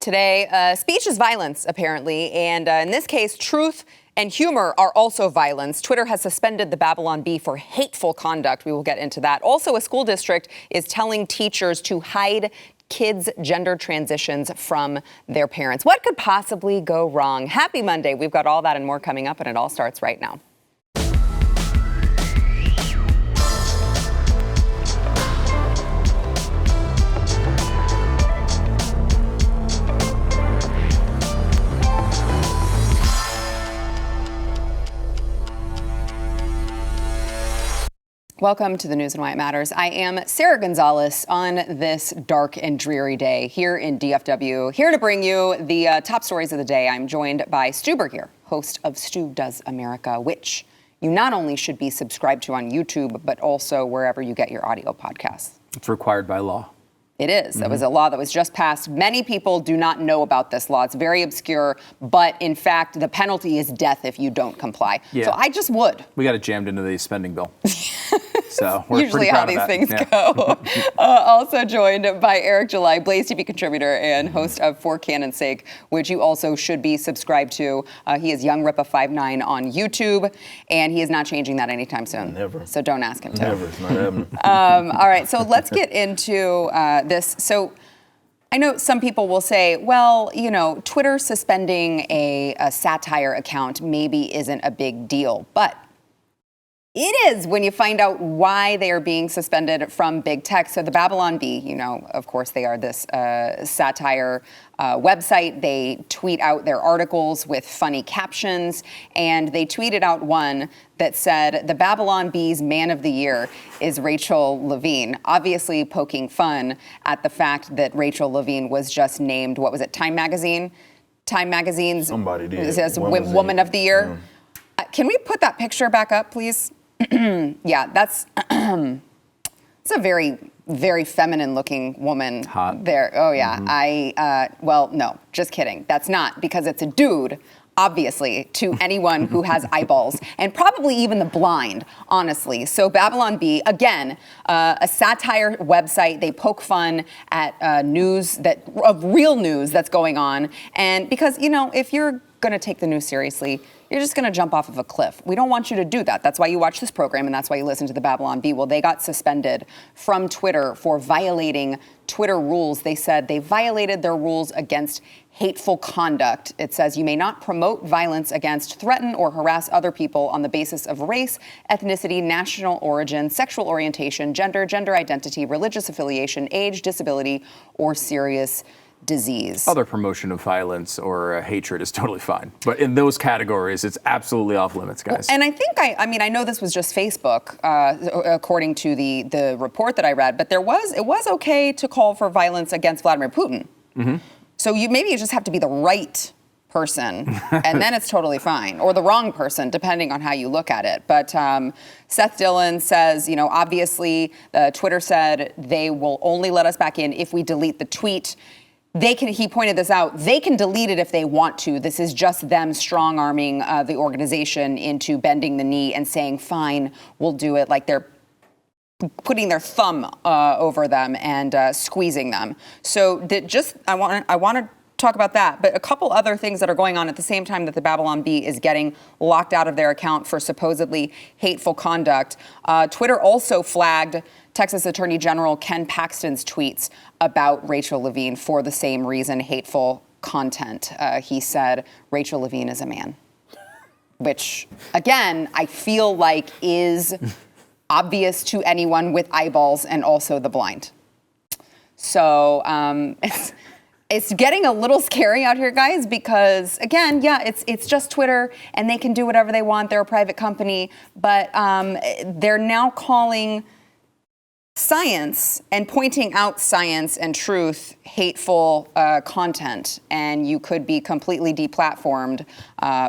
today. Speech is violence, apparently, and in this case, truth and humor are also violence. Twitter has suspended the Babylon Bee for hateful conduct. We will get into that. Also, a school district is telling teachers to hide kids' gender transitions from their parents. What could possibly go wrong? Happy Monday. We've got all that and more coming up, and it all starts right now. Welcome to the news and why it matters. I am Sarah Gonzalez on this dark and dreary day here in DFW, here to bring you the top stories of the day. I'm joined by Stu Bergier, host of Stu Does America, which you not only should be subscribed to on YouTube, but also wherever you get your audio podcasts. It's required by law. It is. That was a law that was just passed. Many people do not know about this law. It's very obscure, but in fact, the penalty is death if you don't comply. Yeah. So I just would. We got it jammed into the spending bill. So we're usually pretty proud how of these that. things go. Also joined by Eric July, BlazeTV contributor and host of For Canon's Sake, which you also should be subscribed to. He is Young Ripa 59 on YouTube, and he is not changing that anytime soon. Never. So don't ask him to. Never. It's not happening. All right, so let's get into this. So I know some people will say, well, you know, Twitter suspending a satire account maybe isn't a big deal, but it is when you find out why they are being suspended from big tech. So the Babylon Bee, you know, of course, they are this satire website. They tweet out their articles with funny captions, and they tweeted out one that said, the Babylon Bee's Man of the Year is Rachel Levine, obviously poking fun at the fact that Rachel Levine was just named, what was it, Time Magazine? Time Magazine's Somebody did. It says Woman of the Year. Yeah. Can we put that picture back up, please? Yeah, that's it's a very, very feminine-looking woman. Hot. There. Oh, yeah. Well, no, just kidding. That's not, because it's a dude, obviously, to anyone who has eyeballs, and probably even the blind, honestly. So Babylon Bee, again, a satire website. They poke fun at news of real news that's going on. And because, you know, if you're going to take the news seriously, you're just going to jump off of a cliff. We don't want you to do that. That's why you watch this program, and that's why you listen to the Babylon Bee. Well, they got suspended from Twitter for violating Twitter rules. They said they violated their rules against hateful conduct. It says you may not promote violence against, threaten, or harass other people on the basis of race, ethnicity, national origin, sexual orientation, gender identity, religious affiliation, age, disability, or serious disease. Other promotion of violence or hatred is totally fine. But in those categories, it's absolutely off limits, guys. And I think, I mean, I know this was just Facebook, according to the report that I read, but it was okay to call for violence against Vladimir Putin. Mm-hmm. So maybe you just have to be the right person, and then it's totally fine, or the wrong person, depending on how you look at it. But Seth Dillon says, you know, obviously, Twitter said they will only let us back in if we delete the tweet. He pointed this out, they can delete it if they want to. This is just them strong-arming the organization into bending the knee and saying, fine, we'll do it. Like they're putting their thumb over them and squeezing them. So I want to talk about that, but a couple other things that are going on at the same time that the Babylon Bee is getting locked out of their account for supposedly hateful conduct. Twitter also flagged Texas Attorney General Ken Paxton's tweets about Rachel Levine for the same reason, hateful content. He said, Rachel Levine is a man, which, again, I feel like is obvious to anyone with eyeballs and also the blind. So it's getting a little scary out here, guys, because, again, yeah, it's just Twitter, and they can do whatever they want. They're a private company, but they're now calling science and pointing out science and truth hateful content, and you could be completely deplatformed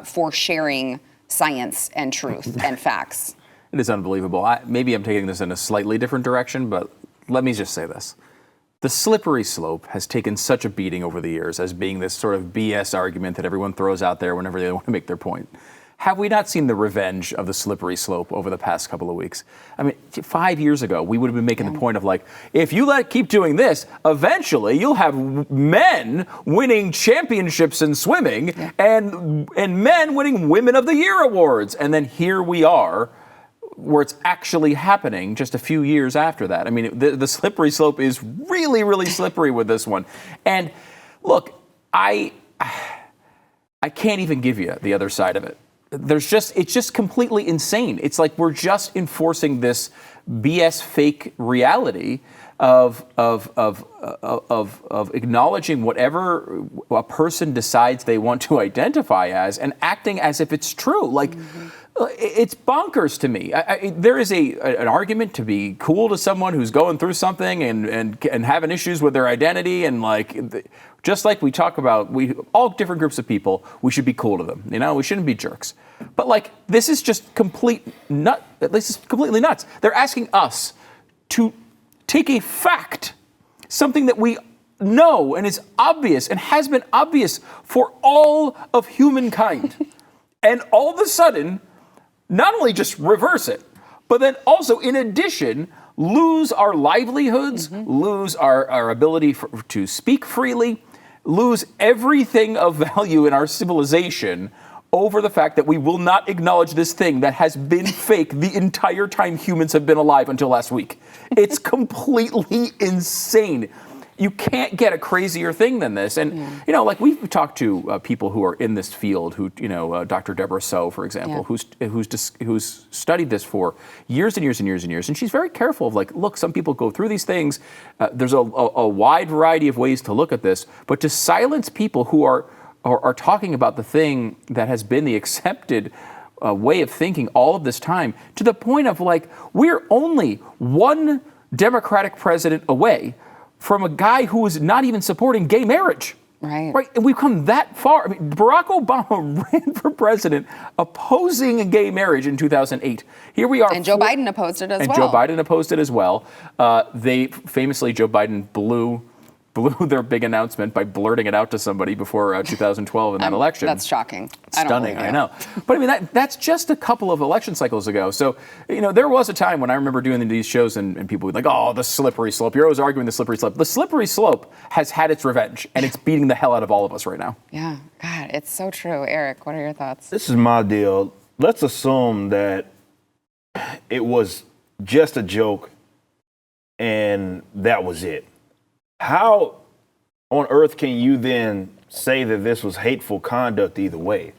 for sharing science and truth and facts. It is unbelievable. Maybe I'm taking this in a slightly different direction, but let me just say this. The slippery slope has taken such a beating over the years as being this sort of BS argument that everyone throws out there whenever they want to make their point. have we not seen the revenge of the slippery slope over the past couple of weeks? I mean, 5 years ago, we would have been making the point of like, if you keep doing this, eventually you'll have men winning championships in swimming and men winning Women of the Year awards. And then here we are, where it's actually happening just a few years after that. I mean, the slippery slope is really, really slippery with this one. And look, I can't even give you the other side of it. It's just completely insane. It's like we're just enforcing this BS fake reality of acknowledging whatever a person decides they want to identify as and acting as if it's true. Like, it's bonkers to me. There is an argument to be cool to someone who's going through something and having issues with their identity, and just like we talk about, all different groups of people, we should be cool to them. We shouldn't be jerks. But this is just completely nuts. They're asking us to take a fact, something that we know and is obvious and has been obvious for all of humankind, and all of a sudden, not only just reverse it, but then also, in addition, lose our livelihoods, lose our ability to speak freely, lose everything of value in our civilization over the fact that we will not acknowledge this thing that has been fake the entire time humans have been alive until last week. It's completely insane. You can't get a crazier thing than this. And, we've talked to people who are in this field, Dr. Deborah Soh, for example, who's studied this for years and years and years and years. And she's very careful of look, some people go through these things. There's a wide variety of ways to look at this. But to silence people who are talking about the thing that has been the accepted way of thinking all of this time, to the point of we're only one Democratic president away from a guy who is not even supporting gay marriage. Right. And we've come that far. I mean, Barack Obama ran for president opposing gay marriage in 2008. Here we are. And Joe Biden opposed it as well. And Joe Biden opposed it as well. Joe Biden blew their big announcement by blurting it out to somebody before 2012 in that election. That's shocking. Stunning, I know. But I mean, that's just a couple of election cycles ago. So, there was a time when I remember doing these shows and people would be like, oh, the slippery slope. You're always arguing the slippery slope. The slippery slope has had its revenge, and it's beating the hell out of all of us right now. Yeah, God, it's so true. Eric, what are your thoughts? This is my deal. Let's assume that it was just a joke and that was it. How on earth can you then say that this was hateful conduct either way?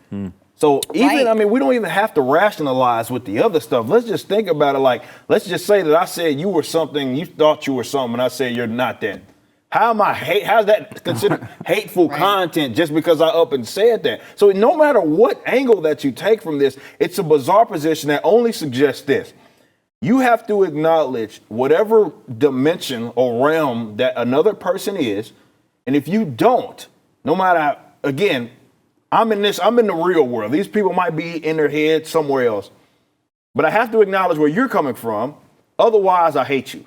So we don't even have to rationalize with the other stuff. Let's just think about it let's just say that I said you were something, you thought you were something, and I said you're not that. How's that considered hateful content just because I up and said that? So no matter what angle that you take from this, it's a bizarre position that only suggests this. You have to acknowledge whatever dimension or realm that another person is. And if you don't, no matter, again, I'm in the real world. These people might be in their head somewhere else. But I have to acknowledge where you're coming from. Otherwise, I hate you.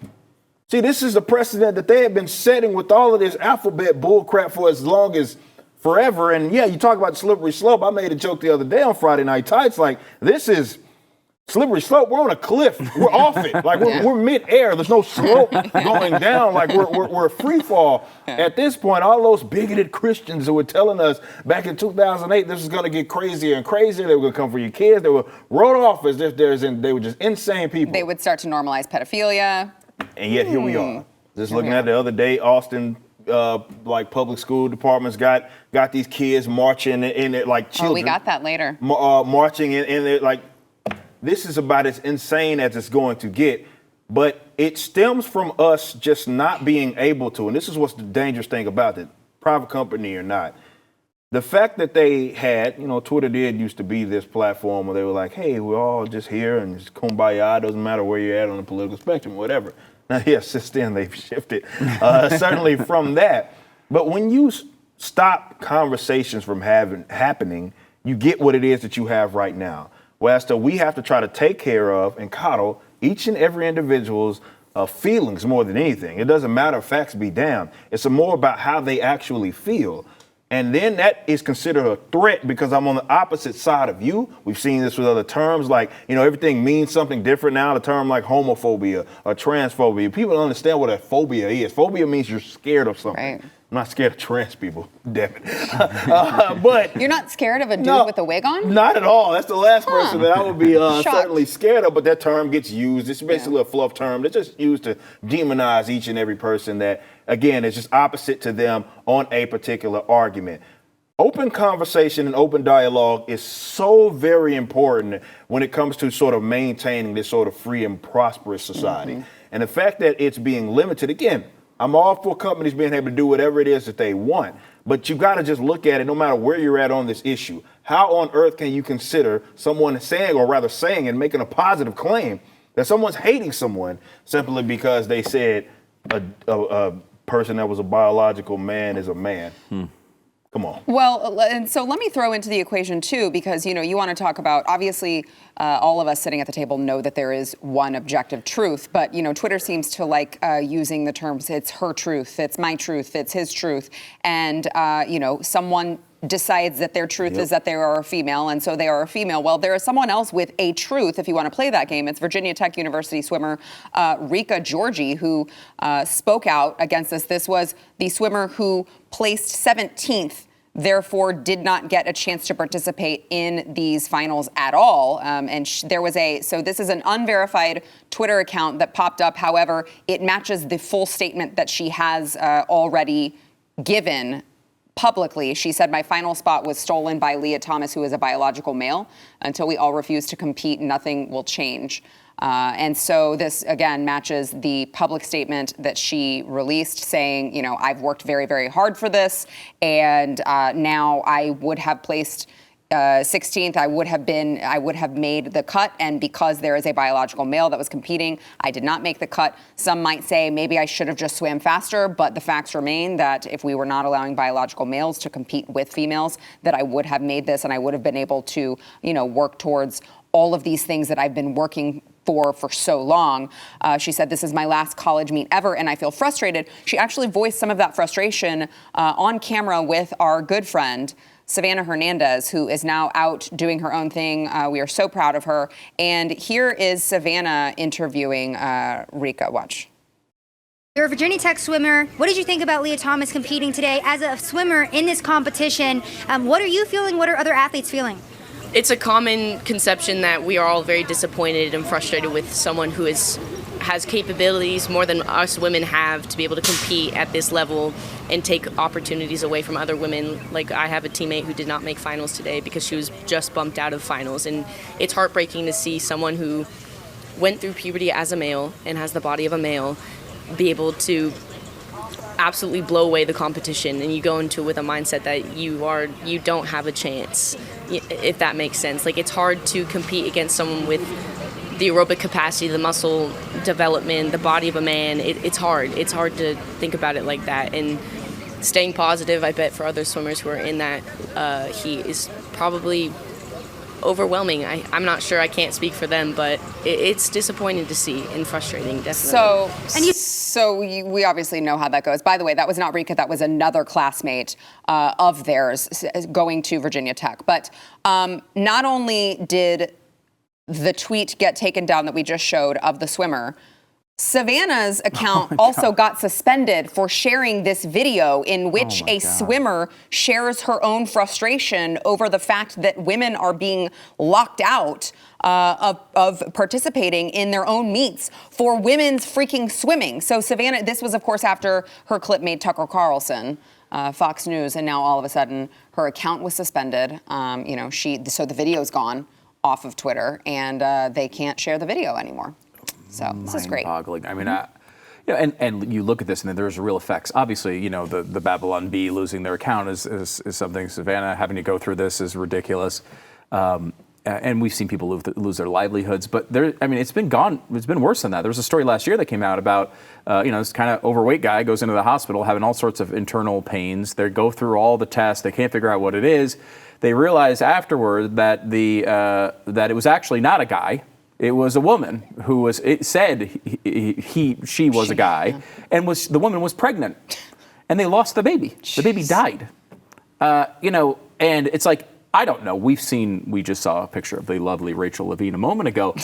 See, this is the precedent that they have been setting with all of this alphabet bullcrap for as long as forever. And yeah, you talk about slippery slope. I made a joke the other day on Friday Night Tights. This is slippery slope. We're on a cliff. We're off it. We're mid-air. There's no slope going down. We're free fall. At this point, all those bigoted Christians who were telling us back in 2008 this is going to get crazier and crazier. They were going to come for your kids. They were wrote off as if they were just insane people. They would start to normalize pedophilia. And yet here we are. Just looking at the other day, Austin, public school departments got these kids marching in it like children. Oh, we got that later. Marching in it this is about as insane as it's going to get, but it stems from us just not being able to, and this is what's the dangerous thing about it, private company or not. The fact that they had, Twitter used to be this platform where they were like, hey, we're all just here and just kumbaya, doesn't matter where you're at on the political spectrum, whatever. Now, yes, since then they've shifted, certainly from that. But when you stop conversations from happening, you get what it is that you have right now. Whereas we have to try to take care of and coddle each and every individual's feelings more than anything. It doesn't matter if facts be damned. It's more about how they actually feel. And then that is considered a threat because I'm on the opposite side of you. We've seen this with other terms, like, everything means something different now. The term like homophobia or transphobia. People don't understand what a phobia is. Phobia means you're scared of something. Right. I'm not scared of trans people, damn it. But You're not scared of a dude with a wig on? Not at all. That's the last person that I would be certainly scared of. But that term gets used. It's basically a fluff term that's just used to demonize each and every person that, again, is just opposite to them on a particular argument. Open conversation and open dialogue is so very important when it comes to sort of maintaining this sort of free and prosperous society. And the fact that it's being limited, again, I'm all for companies being able to do whatever it is that they want, but you got to just look at it no matter where you're at on this issue. How on earth can you consider someone saying, or rather saying and making a positive claim that someone's hating someone simply because they said a person that was a biological man is a man? Come on. Well, and so let me throw into the equation too, because you want to talk about, obviously, all of us sitting at the table know that there is one objective truth, but Twitter seems to like using the terms, it's her truth, it's my truth, it's his truth, and someone decides that their truth is that they are a female, and so they are a female. Well, there is someone else with a truth, if you want to play that game. It's Virginia Tech University swimmer Rika Georgi, who spoke out against this. This was the swimmer who placed 17th, therefore did not get a chance to participate in these finals at all. So this is an unverified Twitter account that popped up. However, it matches the full statement that she has already given publicly. She said, my final spot was stolen by Leah Thomas, who is a biological male. Until we all refuse to compete, nothing will change. And so this, again, matches the public statement that she released saying, I've worked very, very hard for this. And now I would have placed 16th, I would have made the cut, and because there is a biological male that was competing, I did not make the cut. Some might say maybe I should have just swam faster, but the facts remain that if we were not allowing biological males to compete with females, that I would have made this and I would have been able to, work towards all of these things that I've been working for so long. She said, this is my last college meet ever, and I feel frustrated. She actually voiced some of that frustration on camera with our good friend, Savannah Hernandez, who is now out doing her own thing. We are so proud of her. And here is Savannah interviewing Rika. Watch. You're a Virginia Tech swimmer. What did you think about Leah Thomas competing today? As a swimmer in this competition, what are you feeling? What are other athletes feeling? It's a common conception that we are all very disappointed and frustrated with someone who has capabilities more than us women have to be able to compete at this level and take opportunities away from other women. Like, I have a teammate who did not make finals today because she was just bumped out of finals, and it's heartbreaking to see someone who went through puberty as a male and has the body of a male be able to absolutely blow away the competition, and you go into it with a mindset that you don't have a chance, if that makes sense. Like, it's hard to compete against someone with the aerobic capacity, the muscle development, the body of a man. It's hard. It's hard to think about it like that. And staying positive, I bet, for other swimmers who are in that heat is probably overwhelming. I'm not sure. I can't speak for them, but it's disappointing to see and frustrating, definitely. We obviously know how that goes. By the way, that was not Rika. That was another classmate of theirs going to Virginia Tech. But not only did the tweet get taken down that we just showed of the swimmer, Savannah's account also got suspended for sharing this video in which a swimmer shares her own frustration over the fact that women are being locked out of participating in their own meets for women's freaking swimming. So Savannah, this was, of course, after her clip made Tucker Carlson, Fox News, and now all of a sudden her account was suspended. So the video's gone off of Twitter, and they can't share the video anymore. So this is great. Mind-boggling. I mean, and you look at this, and then there's real effects. Obviously, the Babylon Bee losing their account is something. Savannah having to go through this is ridiculous. And we've seen people lose their livelihoods. But it's been gone. It's been worse than that. There was a story last year that came out about, this kind of overweight guy goes into the hospital having all sorts of internal pains. They go through all the tests. They can't figure out what it is. They realize afterward that that it was actually not a guy. It was a woman who was. It said she was a guy, and the woman was pregnant, and they lost the baby. The baby died. And it's like, I don't know. We just saw a picture of the lovely Rachel Levine a moment ago.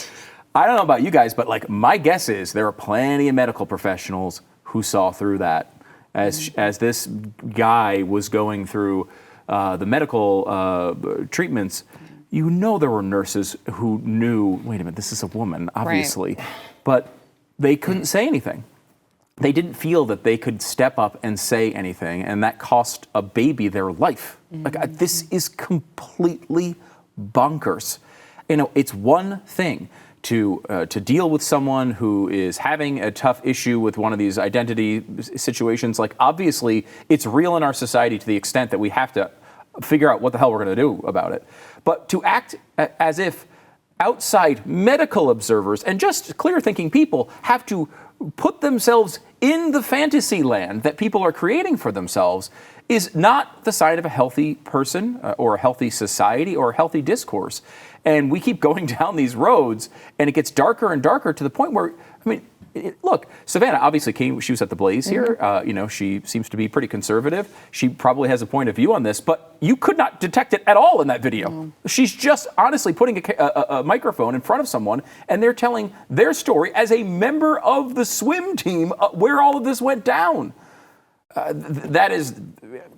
I don't know about you guys, but like my guess is there are plenty of medical professionals who saw through that as this guy was going through the medical treatments. There were nurses who knew, wait a minute, this is a woman, obviously, but they couldn't say anything. They didn't feel that they could step up and say anything, and that cost a baby their life. This is completely bonkers. It's one thing to deal with someone who is having a tough issue with one of these identity situations. Like, obviously, it's real in our society to the extent that we have to figure out what the hell we're going to do about it. But to act as if outside medical observers and just clear-thinking people have to put themselves in the fantasy land that people are creating for themselves is not the sign of a healthy person or a healthy society or a healthy discourse. And we keep going down these roads, and it gets darker and darker to the point where, look, Savannah obviously she was at the Blaze here. She seems to be pretty conservative. She probably has a point of view on this, but you could not detect it at all in that video. She's just honestly putting a microphone in front of someone, and they're telling their story as a member of the swim team where all of this went down. That is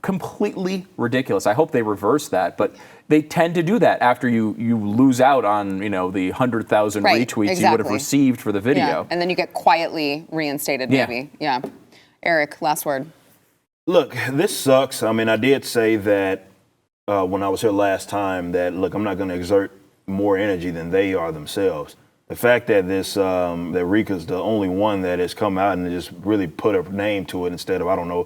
completely ridiculous. I hope they reverse that, but they tend to do that after you lose out on the 100,000 retweets you would have received for the video. Yeah. And then you get quietly reinstated, maybe. Yeah. Eric, last word. Look, this sucks. I did say that when I was here last time that, look, I'm not going to exert more energy than they are themselves. The fact that that Rika's the only one that has come out and just really put a name to it instead of, I don't know,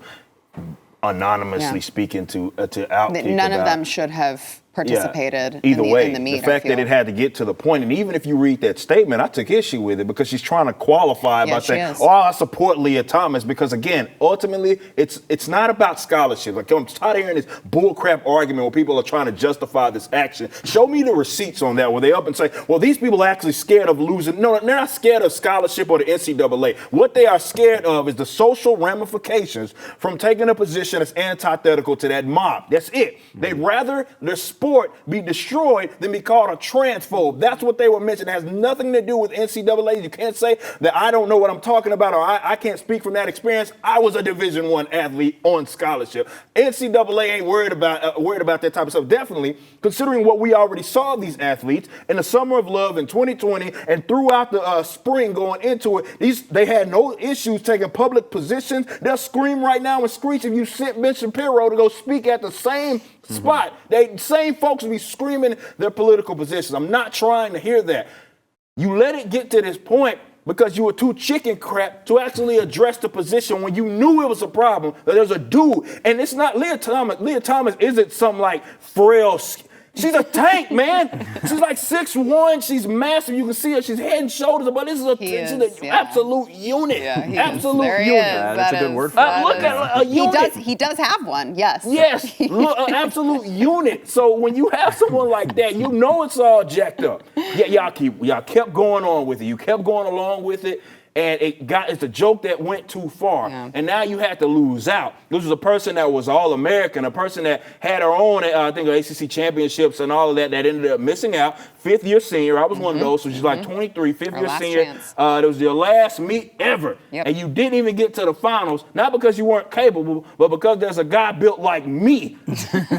anonymously speaking to out. None of them should have participated Either way, in the meet. The fact that it had to get to the point, and even if you read that statement, I took issue with it because she's trying to qualify by saying, I support Leah Thomas, because again, ultimately, it's not about scholarship. Like, I'm tired of hearing this bullcrap argument where people are trying to justify this action. Show me the receipts on that where they up and say, well, these people are actually scared of losing. No, they're not scared of scholarship or the NCAA. What they are scared of is the social ramifications from taking a position that's antithetical to that mob. That's it. They'd rather their sport be destroyed than be called a transphobe. That's what they were mentioning. It has nothing to do with NCAA. You can't say that I don't know what I'm talking about or I can't speak from that experience. I was a Division I athlete on scholarship. NCAA ain't worried about that type of stuff. Definitely, considering what we already saw these athletes in the Summer of Love in 2020 and throughout the spring going into it, they had no issues taking public positions. They'll scream right now and screech if you sent Ben Shapiro to go speak at the same spot. They same folks will be screaming their political positions. I'm not trying to hear that. You let it get to this point because you were too chicken crap to actually address the position when you knew it was a problem, that there's a dude. And it's not Leah Thomas. Leah Thomas isn't some like frail. She's a tank, man. She's like 6'1". She's massive. You can see her. She's head and shoulders. But this is an absolute unit. Yeah, absolute unit. That's a good word for it. Look at a unit. He does have one. Yes. Yes. Look, an absolute unit. So when you have someone like that, you know it's all jacked up. Yeah, y'all kept going on with it. You kept going along with it. And it's a joke that went too far. Yeah. And now you had to lose out. This was a person that was All-American, a person that had her own, I think, ACC championships and all of that ended up missing out. Fifth-year senior. I was one of those, so she's like 23, fifth-year senior. It was your last meet ever. Yep. And you didn't even get to the finals, not because you weren't capable, but because there's a guy built like me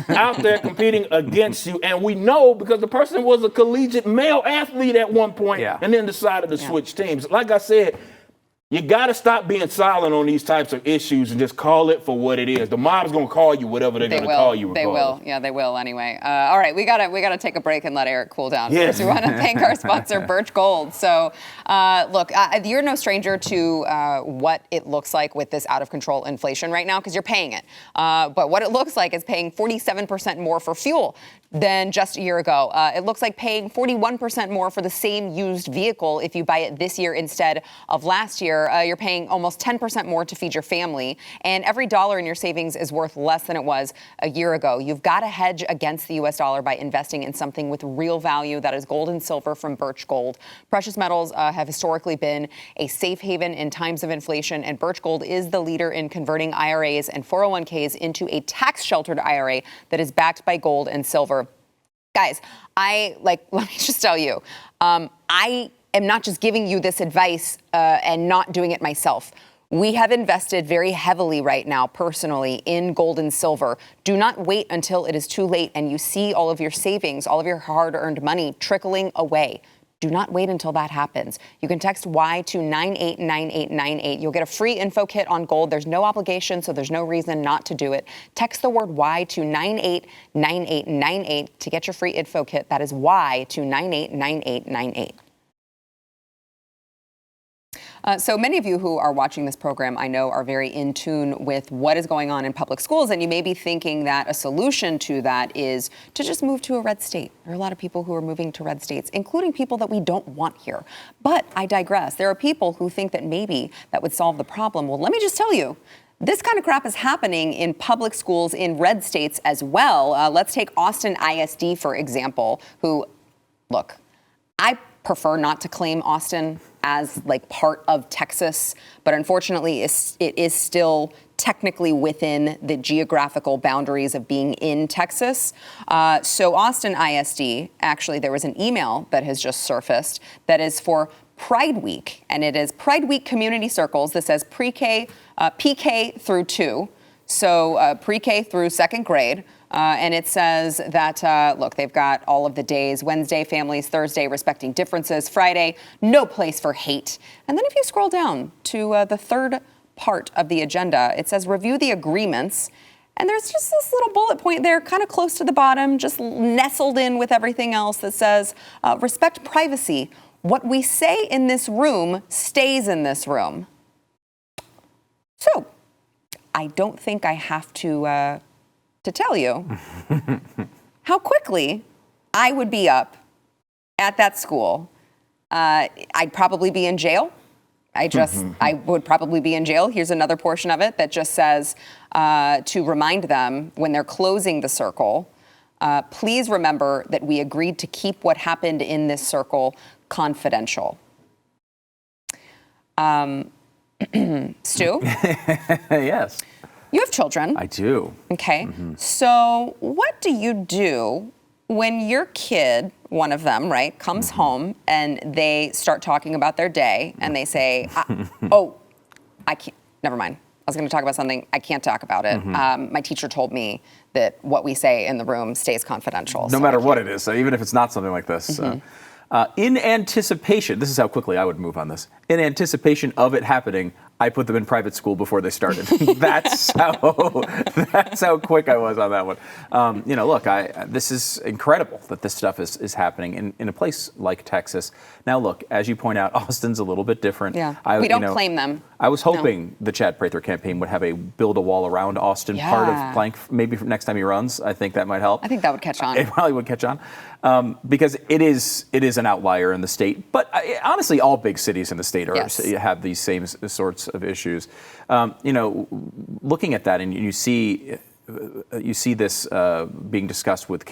out there competing against you. And we know because the person was a collegiate male athlete at one point and then decided to switch teams. Like I said, you got to stop being silent on these types of issues and just call it for what it is. The mob's going to call you whatever they're going to call you. They will. Yeah, they will anyway. All right, we gotta take a break and let Eric cool down. Yes. We want to thank our sponsor, Birch Gold. So, look, you're no stranger to what it looks like with this out-of-control inflation right now because you're paying it. But what it looks like is paying 47% more for fuel than just a year ago. It looks like paying 41% more for the same used vehicle if you buy it this year instead of last year. year, you're paying almost 10% more to feed your family, and every dollar in your savings is worth less than it was a year ago. You've got to hedge against the U.S. dollar by investing in something with real value. That is gold and silver from Birch Gold. Precious metals have historically been a safe haven in times of inflation, and Birch Gold is the leader in converting IRAs and 401ks into a tax-sheltered IRA that is backed by gold and silver. Guys, let me just tell you, I am not just giving you this advice and not doing it myself. We have invested very heavily right now, personally, in gold and silver. Do not wait until it is too late and you see all of your savings, all of your hard-earned money trickling away. Do not wait until that happens. You can text Y to 989898. You'll get a free info kit on gold. There's no obligation, so there's no reason not to do it. Text the word Y to 989898 to get your free info kit. That is Y to 989898. So many of you who are watching this program, I know, are very in tune with what is going on in public schools, and you may be thinking that a solution to that is to just move to a red state. There are a lot of people who are moving to red states, including people that we don't want here. But I digress. There are people who think that maybe that would solve the problem. Well, let me just tell you, this kind of crap is happening in public schools in red states as well. Let's take Austin ISD, for example, who, look, I prefer not to claim Austin as like part of Texas, but unfortunately it is still technically within the geographical boundaries of being in Texas. So Austin ISD, actually there was an email that has just surfaced that is for Pride Week, and it is Pride Week community circles that says pre-K, PK through 2, so pre-K through second grade. And it says that, look, they've got all of the days: Wednesday, families; Thursday, respecting differences; Friday, no place for hate. And then if you scroll down to the third part of the agenda, it says review the agreements. And there's just this little bullet point there, kind of close to the bottom, just nestled in with everything else, that says respect privacy. What we say in this room stays in this room. So I don't think I have to tell you how quickly I would be up at that school. I'd probably be in jail. I would probably be in jail. Here's another portion of it that just says to remind them when they're closing the circle, please remember that we agreed to keep what happened in this circle confidential. Stu? Yes. You have children. I do. Okay. So what do you do when your kid, one of them, right, comes home and they start talking about their day and they say, I can't, never mind. I was going to talk about something. I can't talk about it. My teacher told me that what we say in the room stays confidential. No matter what it is, so even if it's not something like this. In anticipation, this is how quickly I would move on this. In anticipation of it happening, I put them in private school before they started. That's how quick I was on that one. Look, this is incredible that this stuff is happening in a place like Texas. Now, look, as you point out, Austin's a little bit different. Yeah, we don't claim them. I was hoping the Chad Prather campaign would have a build a wall around Austin part of Plank. Maybe next time he runs, I think that might help. I think that would catch on. It probably would catch on because it is an outlier in the state. But honestly, all big cities in the state have these same sorts of issues. Looking at that, and you see this being discussed with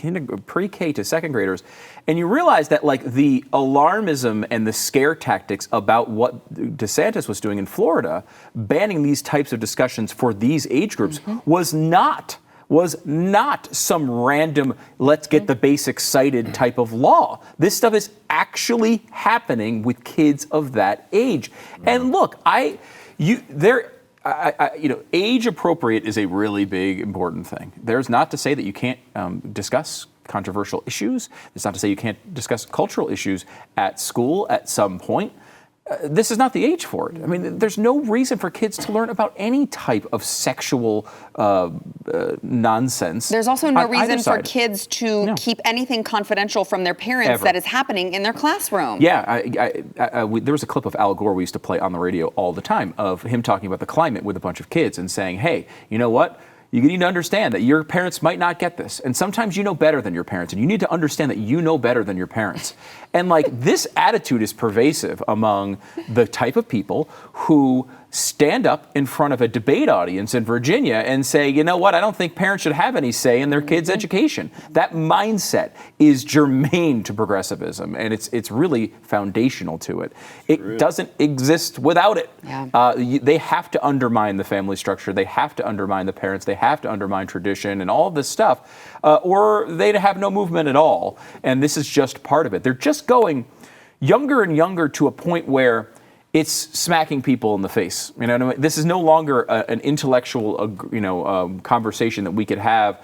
pre-K to second graders, and you realize that like the alarmism and the scare tactics about what DeSantis was doing in Florida, banning these types of discussions for these age groups, was not some random let's get the basics cited type of law. This stuff is actually happening with kids of that age. And look, age appropriate is a really big, important thing. There's not to say that you can't discuss controversial issues. It's not to say you can't discuss cultural issues at school at some point. This is not the age for it. I mean, there's no reason for kids to learn about any type of sexual nonsense. There's also no reason for kids to keep anything confidential from their parents that is happening in their classroom. Yeah, there was a clip of Al Gore we used to play on the radio all the time of him talking about the climate with a bunch of kids and saying, hey, you know what? You need to understand that your parents might not get this. And sometimes you know better than your parents. And you need to understand that you know better than your parents. And like this attitude is pervasive among the type of people who stand up in front of a debate audience in Virginia and say, you know what, I don't think parents should have any say in their kids' education. That mindset is germane to progressivism, and it's really foundational to it. It doesn't exist without it. Yeah. They have to undermine the family structure. They have to undermine the parents. They have to undermine tradition and all of this stuff, or they'd have no movement at all. And this is just part of it. They're just going younger and younger to a point where it's smacking people in the face. You know, this is no longer an intellectual, conversation that we could have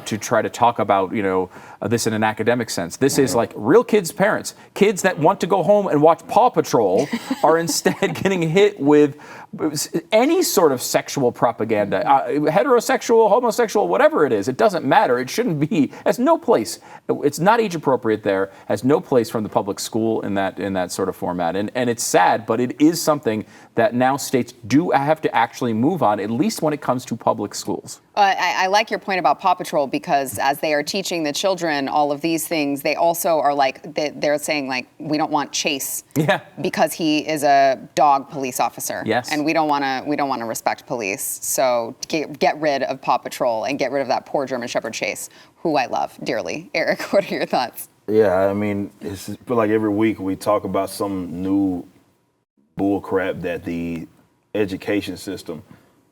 to try to talk about, this in an academic sense. This is like real kids' parents. Kids that want to go home and watch Paw Patrol are instead getting hit with any sort of sexual propaganda, heterosexual, homosexual, whatever it is. It doesn't matter. It shouldn't be. Has no place. It's not age appropriate there. Has no place from the public school in that sort of format. And it's sad, but it is something that now states do have to actually move on, at least when it comes to public schools. I like your point about Paw Patrol, because as they are teaching the children all of these things, they also are like, they're saying like, we don't want Chase because he is a dog police officer. Yes. And we don't want to respect police. So get rid of Paw Patrol and get rid of that poor German Shepherd Chase, who I love dearly. Eric, what are your thoughts? Yeah, I mean, I feel like every week we talk about some new bull crap that the education system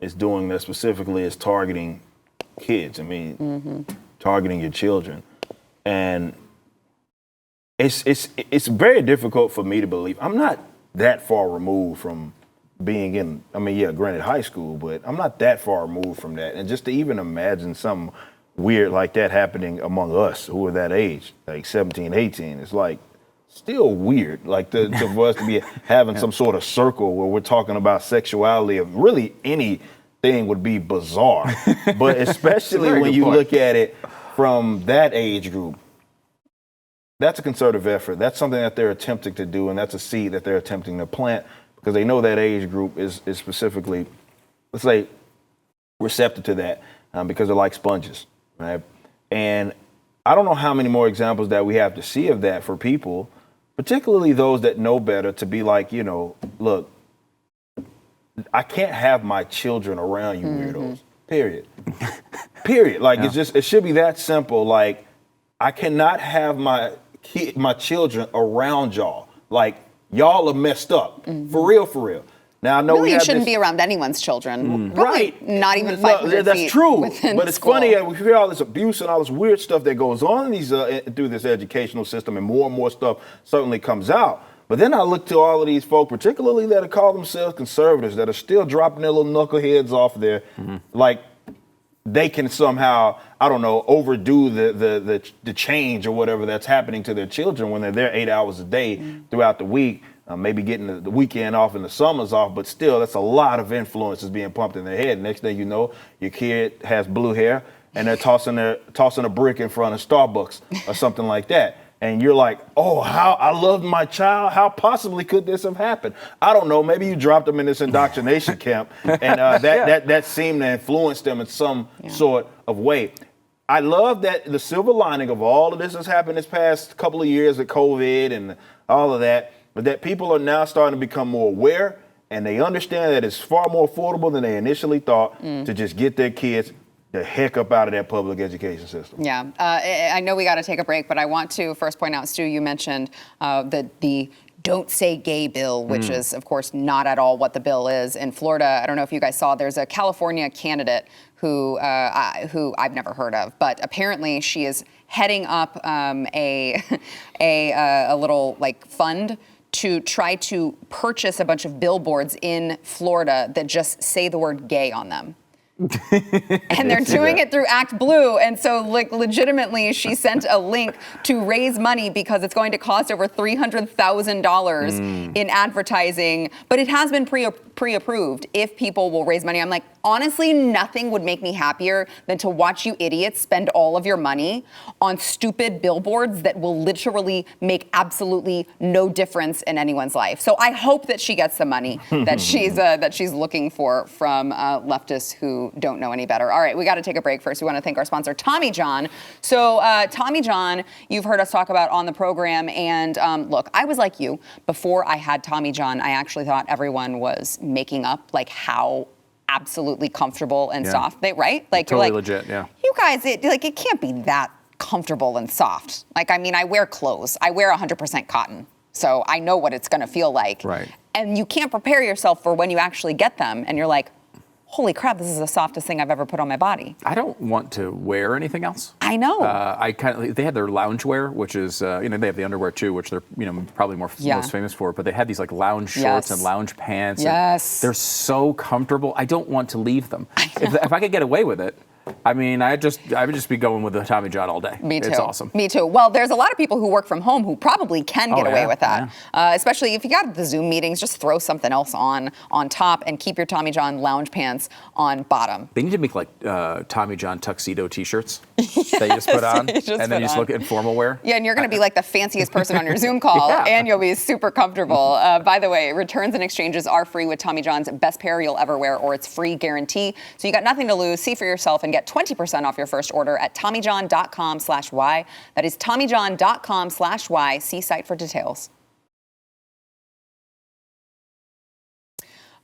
is doing that specifically is targeting kids. I mean, targeting your children. And it's very difficult for me to believe. I'm not that far removed from being in, granted high school, but I'm not that far removed from that. And just to even imagine something weird like that happening among us who are that age, like 17, 18, it's like still weird, like for us to be having some sort of circle where we're talking about sexuality of really anything would be bizarre. But especially when you look at it from that age group, that's a concerted effort. That's something that they're attempting to do, and that's a seed that they're attempting to plant because they know that age group is specifically, let's say, receptive to that because they're like sponges, right? And I don't know how many more examples that we have to see of that for people, particularly those that know better, to be like, look, I can't have my children around you weirdos, period. Period. Like, it should be that simple. Like, I cannot have my children around y'all. Like, y'all are messed up. For real. Now, I know really, you shouldn't be around anyone's children. Right. Not even 500 feet. That's true. But it's school. funny, we hear all this abuse and all this weird stuff that goes on in these through this educational system, and more stuff certainly comes out. But then I look to all of these folk, particularly that call themselves conservatives, that are still dropping their little knuckleheads off there, like they can somehow, I don't know, overdo the change or whatever that's happening to their children when they're there 8 hours a day throughout the week. Maybe getting the weekend off and the summers off, but still, that's a lot of influences being pumped in their head. Next thing you know, your kid has blue hair and they're tossing a brick in front of Starbucks or something like that. And you're like, oh, how I loved my child. How possibly could this have happened? I don't know. Maybe you dropped them in this indoctrination camp, and that seemed to influence them in some sort of way. I love that the silver lining of all of this has happened this past couple of years with COVID and all of that. But that people are now starting to become more aware, and they understand that it's far more affordable than they initially thought to just get their kids the heck up out of that public education system. Yeah, I know we got to take a break, but I want to first point out, Stu, you mentioned the Don't Say Gay bill, which is, of course, not at all what the bill is. In Florida, I don't know if you guys saw, there's a California candidate who I've never heard of, but apparently she is heading up a little like fund to try to purchase a bunch of billboards in Florida that just say the word gay on them. And they're doing it through Act Blue. And so legitimately, she sent a link to raise money because it's going to cost over $300,000 in advertising. But it has been pre-approved if people will raise money. I'm like, Honestly, nothing would make me happier than to watch you idiots spend all of your money on stupid billboards that will literally make absolutely no difference in anyone's life. So I hope that she gets the money that she's looking for from leftists who don't know any better. All right, we got to take a break first. We want to thank our sponsor, Tommy John. So Tommy John, you've heard us talk about on the program, and look, I was like you. Before I had Tommy John, I actually thought everyone was making up like how absolutely comfortable and soft they, right? Like totally you're like, legit, yeah. You guys, it can't be that comfortable and soft. Like, I mean, I wear clothes. I wear 100% cotton. So I know what it's going to feel like. Right. And you can't prepare yourself for when you actually get them and you're like, holy crap, this is the softest thing I've ever put on my body. I don't want to wear anything else. I know. They had their loungewear, which is, they have the underwear too, which they're, probably most famous for, but they had these like lounge shorts and lounge pants. Yes. They're so comfortable. I don't want to leave them. If I could get away with it, I mean, I would just be going with the Tommy John all day. Me too. It's awesome. Me too. Well, there's a lot of people who work from home who probably can get away with that. Yeah. Especially if you got the Zoom meetings, just throw something else on top and keep your Tommy John lounge pants on bottom. They need to make like Tommy John tuxedo T-shirts that you just put on, and then you just look at informal wear. Yeah, and you're going to be like the fanciest person on your Zoom call, and you'll be super comfortable. By the way, returns and exchanges are free with Tommy John's best pair you'll ever wear, or it's free guarantee. So you got nothing to lose. See for yourself and get 20% off your first order at TommyJohn.com/Y. That is TommyJohn.com/Y. See site for details.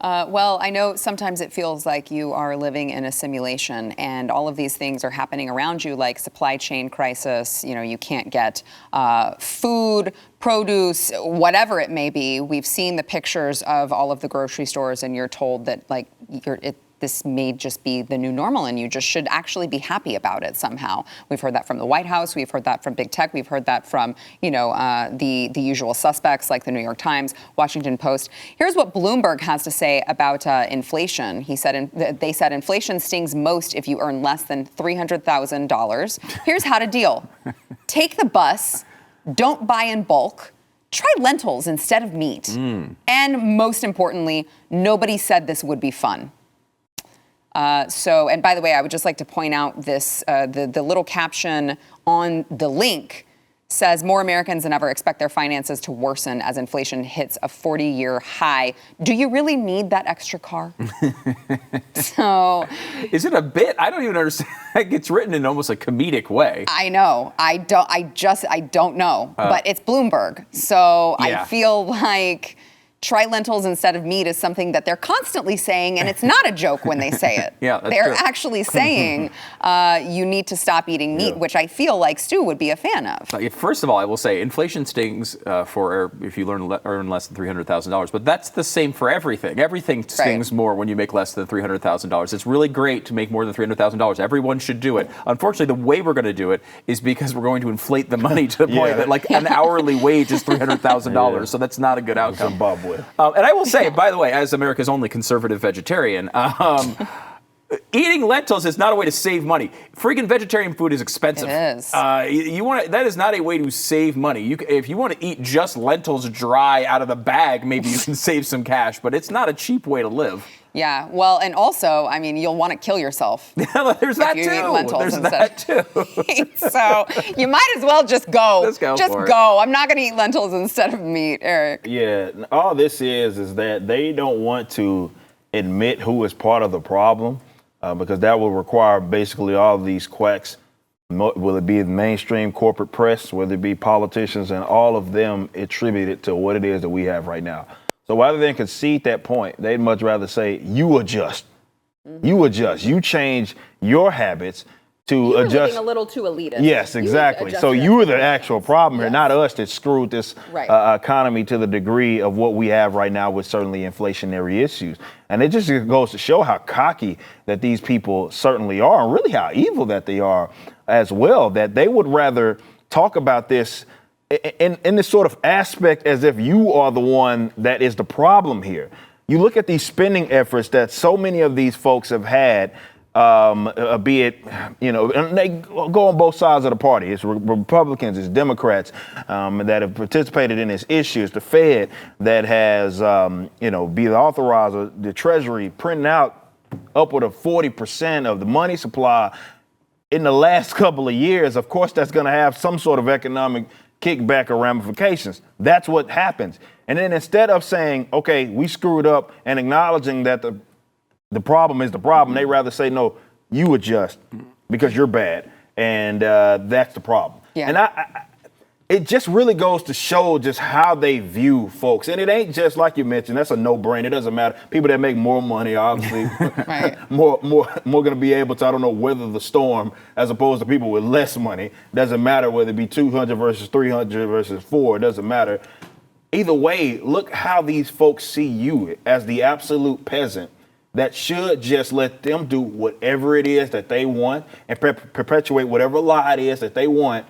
Well, I know sometimes it feels like you are living in a simulation and all of these things are happening around you, like supply chain crisis. You can't get food, produce, whatever it may be. We've seen the pictures of all of the grocery stores and you're told that this may just be the new normal and you just should actually be happy about it somehow. We've heard that from the White House. We've heard that from big tech. We've heard that from, the usual suspects like the New York Times, Washington Post. Here's what Bloomberg has to say about inflation. They said inflation stings most if you earn less than $300,000. Here's how to deal. Take the bus. Don't buy in bulk. Try lentils instead of meat. And most importantly, nobody said this would be fun. And by the way, I would just like to point out this, the little caption on the link says more Americans than ever expect their finances to worsen as inflation hits a 40-year high. Do you really need that extra car? So, is it a bit? I don't even understand. It's written in almost a comedic way. I know. I don't know. But it's Bloomberg. So I feel like try lentils instead of meat is something that they're constantly saying, and it's not a joke when they say it. That's they're true. actually saying you need to stop eating meat, which I feel like Stu would be a fan of. First of all, I will say inflation stings for if you earn less than $300,000, but that's the same for everything. Everything stings more when you make less than $300,000. It's really great to make more than $300,000. Everyone should do it. Unfortunately, the way we're going to do it is because we're going to inflate the money to the point that like an hourly wage is $300,000. So that's not a good outcome. Zimbabwe. And I will say, by the way, as America's only conservative vegetarian, eating lentils is not a way to save money. Freaking vegetarian food is expensive. It is. That is not a way to save money. If you want to eat just lentils dry out of the bag, maybe you can save some cash, but it's not a cheap way to live. Yeah, well, and also, I mean, you'll want to kill yourself. There's that too. So you might as well just go. Just go. It. I'm not going to eat lentils instead of meat, Eric. Yeah, all this is that they don't want to admit who is part of the problem because that will require basically all of these quacks, will it be the mainstream corporate press, whether it be politicians, and all of them attribute it to what it is that we have right now. So rather than concede that point, they'd much rather say, you adjust. You adjust. You change your habits to adjust. Living a little too elitist. Yes, exactly. So you were the actual problem here, not us that screwed this economy to the degree of what we have right now with certainly inflationary issues. And it just goes to show how cocky that these people certainly are, and really how evil that they are as well, that they would rather talk about this in this sort of aspect as if you are the one that is the problem here. You look at these spending efforts that so many of these folks have had, be it, and they go on both sides of the party. It's Republicans, it's Democrats that have participated in this issue. It's the Fed that has, be the authorizer, the Treasury printing out upward of 40% of the money supply in the last couple of years, of course that's going to have some sort of economic kickback or ramifications. That's what happens. And then instead of saying, okay, we screwed up and acknowledging that the problem is the problem, they rather say, no, you adjust because you're bad. And that's the problem. Yeah. And it just really goes to show just how they view folks. And it ain't just like you mentioned, that's a no-brainer. It doesn't matter. People that make more money, obviously, Right. more going to be able to, I don't know, weather the storm as opposed to people with less money. Doesn't matter whether it be 200 versus 300 versus 4. It doesn't matter. Either way, look how these folks see you as the absolute peasant that should just let them do whatever it is that they want and perpetuate whatever lie it is that they want.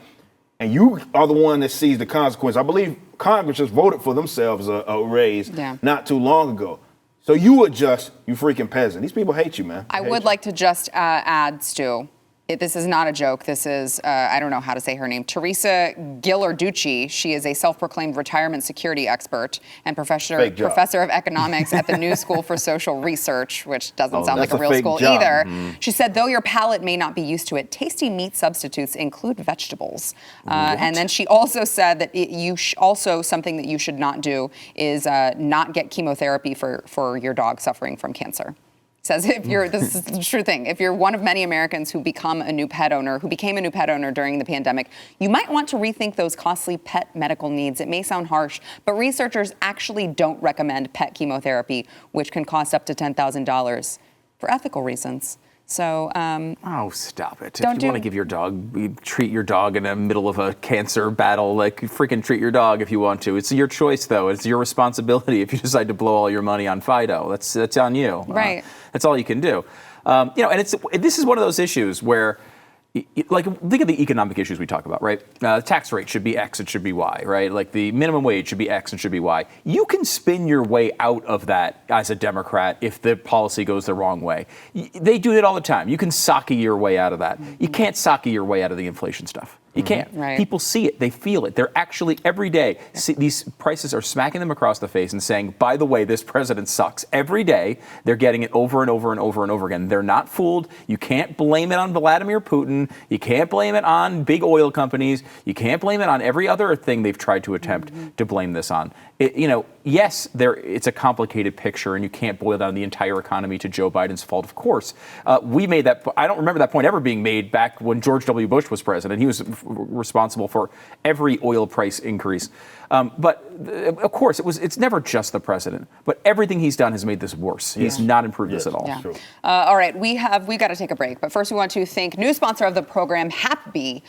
And you are the one that sees the consequence. I believe Congress just voted for themselves a raise not too long ago. So you adjust, you freaking peasant. These people hate you, man. I would like to just add, Stu, this is not a joke. This is, I don't know how to say her name, Teresa Ghilarducci. She is a self-proclaimed retirement security expert and professor of economics at the New School for Social Research, which doesn't sound like a real school either. She said, though your palate may not be used to it, tasty meat substitutes include vegetables. And then she also said that also something that you should not do is not get chemotherapy for your dog suffering from cancer. Says this is the true thing, if you're one of many Americans who became a new pet owner during the pandemic, you might want to rethink those costly pet medical needs. It may sound harsh, but researchers actually don't recommend pet chemotherapy, which can cost up to $10,000 for ethical reasons. So, oh, stop it. If you want to give your dog, treat your dog in the middle of a cancer battle, like freaking treat your dog if you want to. It's your choice, though. It's your responsibility if you decide to blow all your money on Fido. That's on you. Right. That's all you can do. And this is one of those issues where, like, think of the economic issues we talk about, right? The tax rate should be X, it should be Y, right? Like the minimum wage should be X and should be Y. You can spin your way out of that as a Democrat if the policy goes the wrong way. They do it all the time. You can sake your way out of that. You can't sake your way out of the inflation stuff. You can't. Right. People see it. They feel it. They're actually every day. These prices are smacking them across the face and saying, by the way, this president sucks. Every day they're getting it over and over and over and over again. They're not fooled. You can't blame it on Vladimir Putin. You can't blame it on big oil companies. You can't blame it on every other thing they've tried to attempt to blame this on. Yes, it's a complicated picture, and you can't boil down the entire economy to Joe Biden's fault, of course. We made that. I don't remember that point ever being made back when George W. Bush was president. He was responsible for every oil price increase. But of course, it's never just the president. But everything he's done has made this worse. He's not improved this at all. Yeah. All right, we've got to take a break. But first, we want to thank new sponsor of the program, Happy.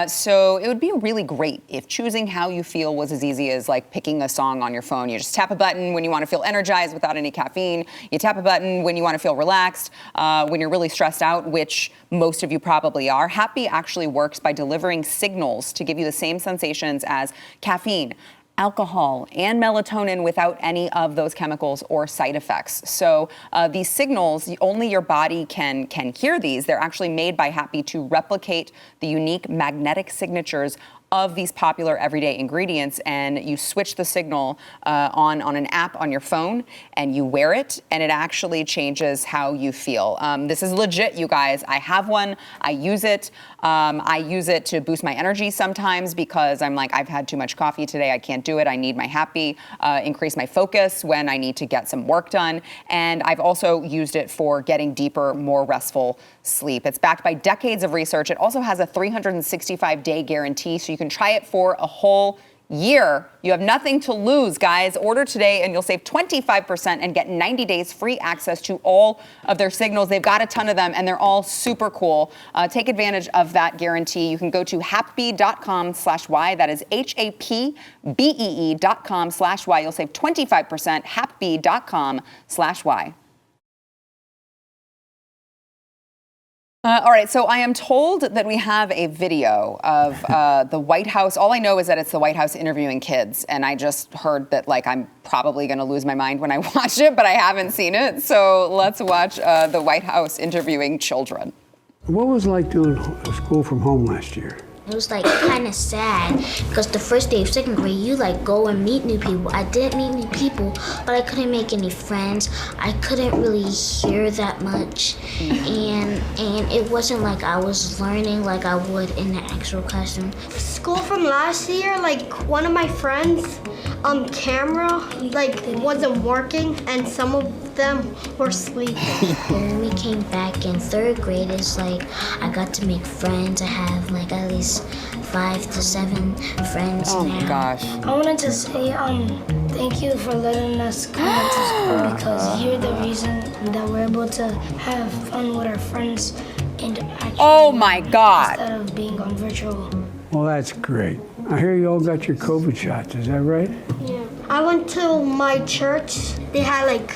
So it would be really great if choosing how you feel was as easy as like picking a song on your phone. You just tap a button when you want to feel energized without any caffeine. You tap a button when you want to feel relaxed, when you're really stressed out, which most of you probably are. Happy actually works by delivering signals to give you the same sensations as caffeine, alcohol, and melatonin without any of those chemicals or side effects. So these signals, only your body can hear these. They're actually made by Happy to replicate the unique magnetic signatures of these popular everyday ingredients, and you switch the signal on an app on your phone, and you wear it, and it actually changes how you feel. This is legit, you guys. I have one. I use it. I use it to boost my energy sometimes because I'm like, I've had too much coffee today. I can't do it. I need my Happy. Increase my focus when I need to get some work done. And I've also used it for getting deeper, more restful sleep. It's backed by decades of research. It also has a 365-day guarantee, so you can try it for a whole year. You have nothing to lose, guys. Order today and you'll save 25% and get 90 days free access to all of their signals. They've got a ton of them and they're all super cool. Take advantage of that guarantee. You can go to happy.com/Y. That is HAPBEE.com/Y. You'll save 25%. Happy.com/Y. All right, so I am told that we have a video of the White House. All I know is that it's the White House interviewing kids, and I just heard that, like, I'm probably going to lose my mind when I watch it, but I haven't seen it. So let's watch the White House interviewing children. What was it like doing school from home last year? It was like kind of sad because the first day of second grade, you like go and meet new people. I didn't meet new people, but I couldn't make any friends. I couldn't really hear that much, and it wasn't like I was learning like I would in the actual classroom. School from last year, like one of my friends' camera like wasn't working, and some of them were sleeping. When we came back in third grade, it's like I got to make friends. I have like at least 5 to 7 friends Oh now. my gosh. I wanted to say thank you for letting us come back to school because you're the reason that we're able to have fun with our friends and actually Oh my God. instead of being on virtual. Well, that's great. I hear you all got your COVID shots. Is that right? Yeah. I went to my church. They had like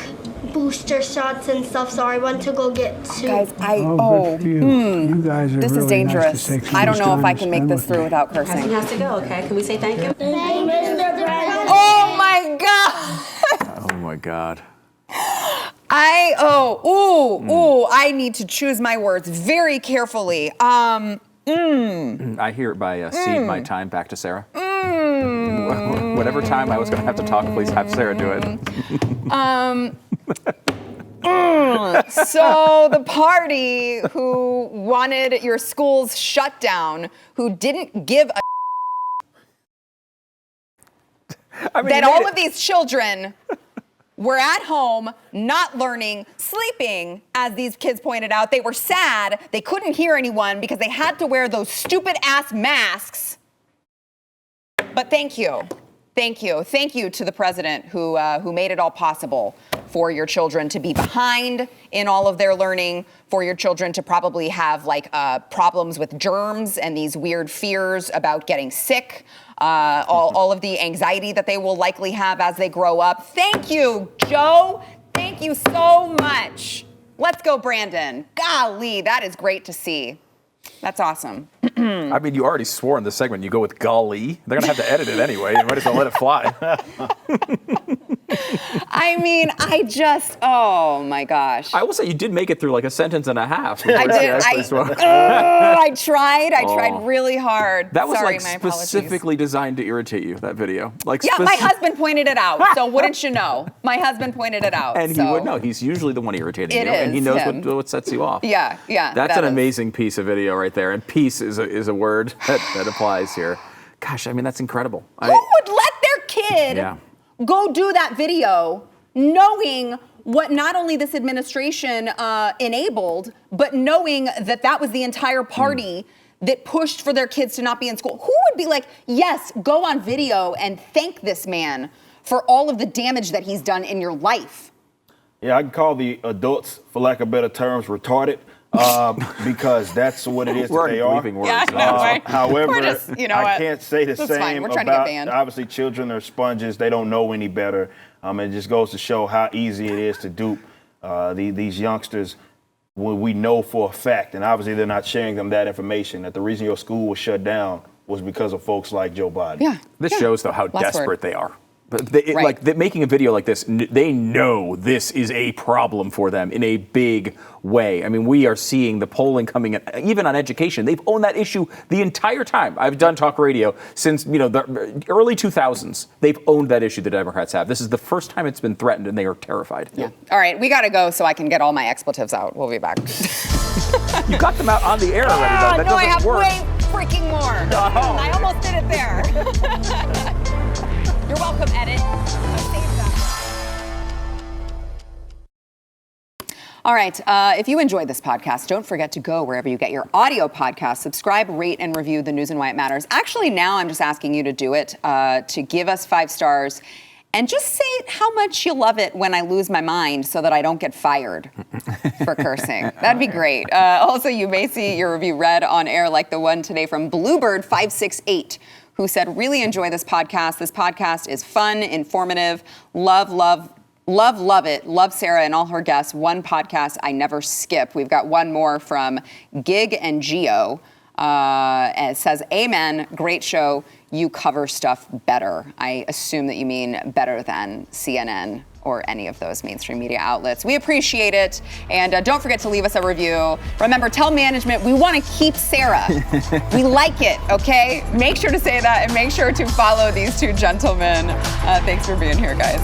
booster shots and stuff, so I went to go get two. Guys, Good for you. You guys are this really is dangerous. Nice to take some I don't know if I time can make spend this with through me. without cursing. Has to go, okay? Can we say thank you? Oh my God. Oh my God. I need to choose my words very carefully. I hereby cede my time back to Sarah. Whatever time I was going to have to talk, please have Sarah do it. So the party who wanted your schools shut down, who didn't give a that all of these children were at home, not learning, sleeping, as these kids pointed out. They were sad. They couldn't hear anyone because they had to wear those stupid ass masks. But thank you. Thank you. Thank you to the president who made it all possible for your children to be behind in all of their learning, for your children to probably have problems with germs and these weird fears about getting sick, all of the anxiety that they will likely have as they grow up. Thank you, Joe. Thank you so much. Let's go, Brandon. Golly, that is great to see. That's awesome. I mean, you already swore in this segment. You go with golly. They're going to have to edit it anyway. You might as well let it fly. I mean, oh my gosh. I will say you did make it through like a sentence and a half. I did. I tried. I tried really hard. That was Sorry, like my apologies. specifically designed to irritate you, that video. Like Yeah, my husband pointed it out. So wouldn't you know? My husband pointed it out. And he would know. He's usually the one irritating It you. And he knows him. what sets you off. Yeah. That's that an is. amazing piece of video right there. And peace is a word that applies here. Gosh, I mean, that's incredible. Who would let their kid go do that video knowing what not only this administration enabled, but knowing that that was the entire party that pushed for their kids to not be in school? Who would be like, yes, go on video and thank this man for all of the damage that he's done in your life? Yeah, I can call the adults, for lack of better terms, retarded. Because that's what it is that they are. Words. Yeah, I know, right? However, We're just, I can't say the That's fine. same We're trying to get about, banned. obviously, children are sponges. They don't know any better. It just goes to show how easy it is to dupe these youngsters when we know for a fact, and obviously they're not sharing them that information, that the reason your school was shut down was because of folks like Joe Biden. Yeah. This shows, though, how Last desperate word. they are. But they, making a video like this, they know this is a problem for them in a big way. I mean, we are seeing the polling coming in, even on education. They've owned that issue the entire time. I've done talk radio since, the early 2000s. They've owned that issue, the Democrats have. This is the first time it's been threatened, and they are terrified. Yeah. All right, we got to go so I can get all my expletives out. We'll be back. You got them out on the air already, though. That no, I doesn't have work. way freaking more. I almost did it there. You're welcome, edit. I'll save that. All right, if you enjoyed this podcast, don't forget to go wherever you get your audio podcast, subscribe, rate, and review The News and Why It Matters. Actually, now I'm just asking you to do it, to give us 5 stars, and just say how much you love it when I lose my mind so that I don't get fired for cursing. That'd be great. Also, you may see your review read on air, like the one today from Bluebird568, who said, really enjoy this podcast. This podcast is fun, informative, love it. Love Sarah and all her guests. One podcast I never skip. We've got one more from Gig and Geo. And it says, amen, great show. You cover stuff better. I assume that you mean better than CNN or any of those mainstream media outlets. We appreciate it, and don't forget to leave us a review. Remember, tell management we want to keep Sarah. We like it, okay? Make sure to say that, and make sure to follow these two gentlemen. Thanks for being here, guys.